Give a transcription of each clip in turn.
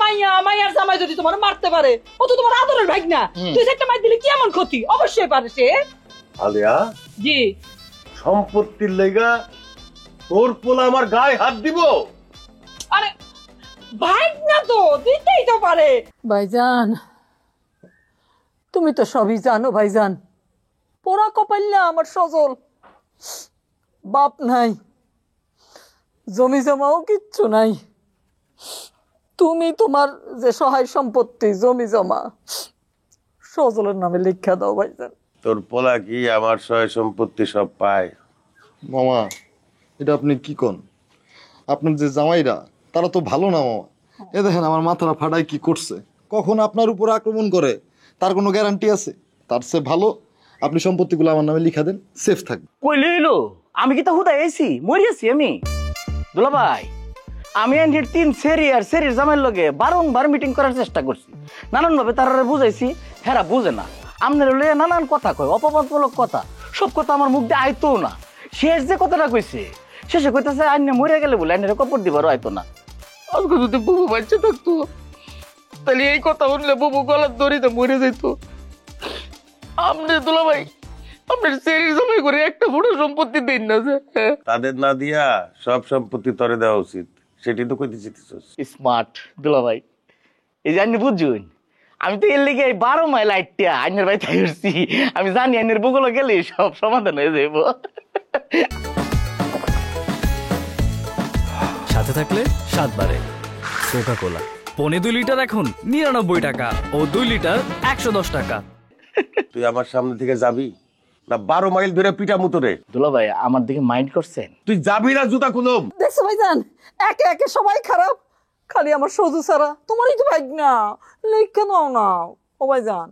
মাইয়া মাইয়ার জামাই যদি তোমার মারতে পারে, ও তো তোমার আদরের ভাই না, তুই একটা মার দিলে কি এমন ক্ষতি? অবশ্যই পারে সে। আলিয়া, জি, সম্পত্তির লেগা তোর পোলা আমার গায়ে হাত দিব? আরে ভাই না তো, দিতেই তো পারে। ভাইজান, তুমি তো সবই জানো ভাইজান, পোড়া কপাল্লা আমার সজল, বাপ নাই, জমি জমাও কিচ্ছু নাই। তুমি তোমার যে সহায় সম্পত্তি জমি জমা সজলের নামে লিখা দাও ভাইজান। তোর পোলা কি আমার সয় সম্পত্তি সব পায়? মামা, এটা আপনি কি কোন? আপনার যে জামাইরা তারা তো ভালো না মামা। এ দেখেন আমার মাথাটা ফাটায় কি করছে, কখন আপনার উপর আক্রমণ করে তার কোনো গ্যারান্টি আছে? তার চেয়ে ভালো আপনি সম্পত্তিগুলো আমার নামে লিখা দেন, সেফ থাকবে। কই লইলো? আমি কি তা হুদা এসি মরিয়াছি আমি? দুলা ভাই, আমি আন্টির 3 সেরি আর সেরির জামাইয়ের লগে বারংবার মিটিং করার চেষ্টা করছি, নানান ভাবে তারা বুঝাইছি, হেরা বুঝে না। আপনার লইয়া নানান কথা কয়, অপবাদমূলক কথা, সব কথা আমার মুখ দিয়ে আইতো না। শেষ যে কথাটা কইছে, শেষে কইতেছে আইনে মরে গেলে বলে আইনের কপর দিবারও আইতো না। আজকে যদি বুবু বাচ্চা থাকতো তাহলে এই কথা শুনলে বুবু গলার দড়িতে মরে যেত। আপনি দুলা ভাই, আপনার সেরির জামাই করে একটা ফুটো সম্পত্তি দিন না যে। তাদের না দিয়া সব সম্পত্তি তরে দেওয়া উচিত, সেটি তো কইতে চিতিছস। স্মার্ট দুলা ভাই, এই যে আপনি বুঝুন, আমি তো এর লেগে 12 মাইল আইটিয়া আইনের বাড়ি তাই করছি। আমি জানি আইনের বগুলো গেলে সব সমাধান হয়ে যাইব। সাথে থাকলে 7 বারে কোকা কোলা পনে 2 লিটার এখন 99 টাকা ও 2 লিটার 110 টাকা। তুই আমার সামনে থেকে যাবি না 12 মাইল ধরে পিটা মুতরে? দুলা ভাই, আমার দিকে মাইন্ড করছেন? তুই যাবি না জুতা খুলুম? দেখছো ভাইজান, একে একে সবাই খারাপ, খালি আমার সজু ছাড়া। তোমারই তো ভাই না, লিখে দাও না ও ভাইজান।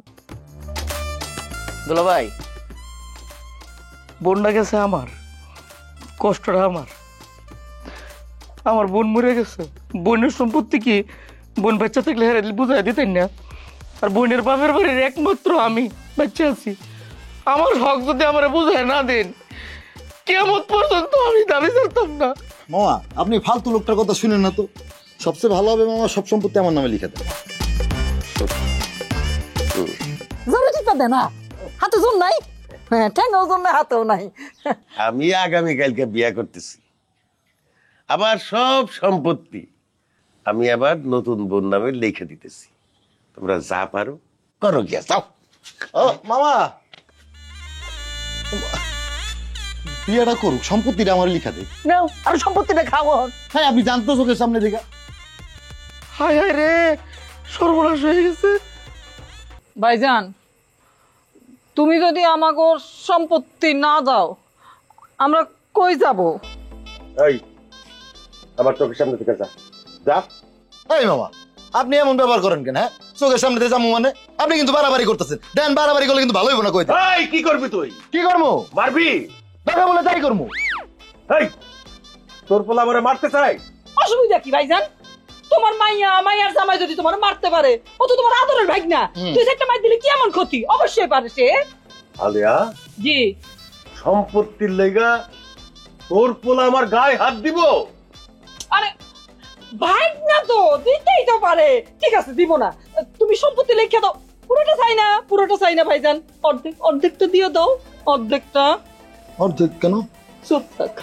দুলা ভাই, বোনটা গেছে আমার, কষ্টটা আমার। আমার বোন মরে গেছে, বোনের সম্পত্তি কি বোন বাচ্চা থাকলে হেরে বুঝাই দিতেন না? আর বোনের বাপের বাড়ির একমাত্র আমি বাচ্চা আছি। আমার হক যদি আমার বুঝায় না দেন, কেমন পর্যন্ত আমি দাবি করতাম না। মামা, আপনি ফালতু লোকটার কথা শুনেন না তো। সবচেয়ে ভালো হবে মামা সব সম্পত্তি আমার নামে লিখে দেন। জোরে টিপা দে না, হাতে জোর নাই, হ্যাঁ ঠ্যাঙ্গাও জোর নাই, হাতেও নাই। আমি আগামীকালকে বিয়া করতেছি, আমার সব সম্পত্তি আমি আবার নতুন বোন নামে লিখে দিতেছি। তোমরা যা পারো করো, গিয়া যাও। ও মামা, বিয়েটা করুক, সম্পত্তিটা আমার লিখা দেয়। নাও, আর সম্পত্তিটা খাবো। হ্যাঁ, আপনি জানতো চোখের সামনে দেখা। হায় হায় রে, সর্বনাশ হয়ে গেছে। ভাইজান, তুমি যদি আমাকে সম্পত্তি না দাও আমরা কই যাব? এই আমার চোখের সামনে থেকে যা, যা। এই মামা, আপনি এমন ব্যবহার করেন কেন? হ্যাঁ, চোখের সামনে দিয়ে যাবো মানে? আপনি কিন্তু বাড়াবাড়ি করতেছেন। দেন, বাড়াবাড়ি করলে কিন্তু ভালো হইব না। কই এই কি করবি তুই? কি করবো? মারবি? দেখা বলে তাই করবো। এই তোর পোলা আমারে মারতে চাই? অসুবিধা কি ভাইজান? তোমার মাইয়া মাইয়ার জামাই যদি তোমার মারতে পারে, ও তো তোমার আদরের ভাই না, তুই একটা মার দিলে কি এমন ক্ষতি? অবশ্যই পারে সে। আলিয়া, জি, সম্পত্তির লেগা তোর পোলা আমার গায়ে হাত দিব? আরে ভাই না তো, দিতেই তো পারে। ঠিক আছে, দিব না। তুমি সম্পত্তি লিখে দাও। পুরোটা চাই না, পুরোটা চাই না ভাইজান, অর্ধেকটা দিয়ে দাও। অর্ধেকটা। অর্ধেক কেন? চুপ থাক।